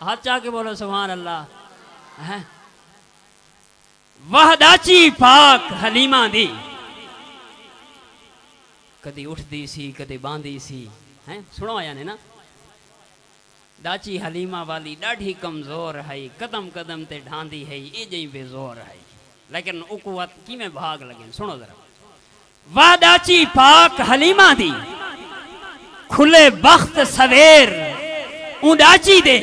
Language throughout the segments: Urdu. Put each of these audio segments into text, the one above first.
ہاتھ چاہ کے بولو سبحان اللہ. وحداچی پاک حلیمہ دی کدی اٹھ دی سی کدی باندھی سی. سنو آیا نے نا داچی حلیمہ والی ڈاڑھی کمزور ہے قدم قدم تے ڈھاندی ہے اے جئی بے زور ہے لیکن اقوت کی میں بھاگ لگیں. سنو ذرا. وحداچی پاک حلیمہ دی کھلے بخت سویر اونڈاچی دے.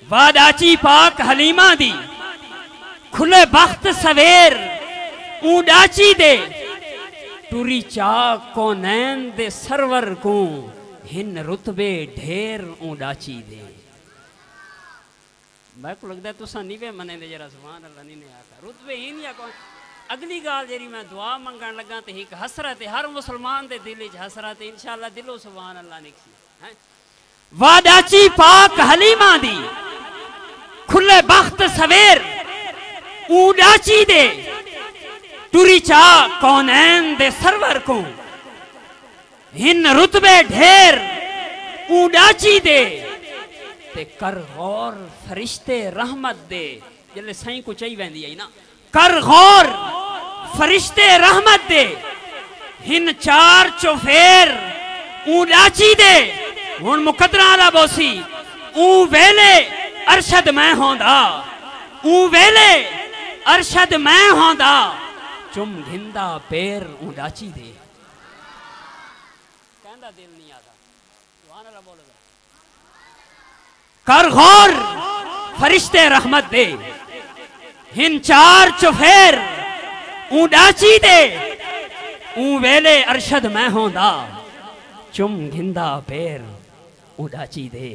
وحداچی پاک حلیمہ دی کھلے بخت سویر اونڈاچی دے. ٹوری چاک کونین دے سرور کو ہن رتبے ڈھیر اونڈاچی دے. میں کو لگتا ہے تو سانی پہ منے دے جرا سبحان اللہ نہیں نے آتا رتبے ہی نہیں آکا. اگلی گال جیری میں دعا منگان لگا تے ایک حسرت ہر مسلمان دے دل وچ حسرت انشاءاللہ دلو سبحان اللہ نکسی. وحداچی پاک حلیمہ دی کھلے بخت سویر اونڈاچی دے. ٹوری چاہ کونین دے سرور کو ہن رتبے ڈھیر اونڈاچی دے. تے کر غور فرشتے رحمت دے جلے سائیں کو چاہی ویندی ہے نا. کر غور فرشتے رحمت دے ہن چار چوفیر اونڈاچی دے. ہن مقدرہ آلا بوسی اون ویلے ارشد میں ہوندا اون ویلے ارشد میں ہوندا چم گھندہ پیر اونڈاچی دے. کہندہ دل نہیں آتا سبحان اللہ بولو. کر غور فرشتے رحمت دے ہن چار چوفیر اونڈاچی دے. اون ویلے ارشد میں ہوندا چم گھندہ پیر اونڈاچی دے.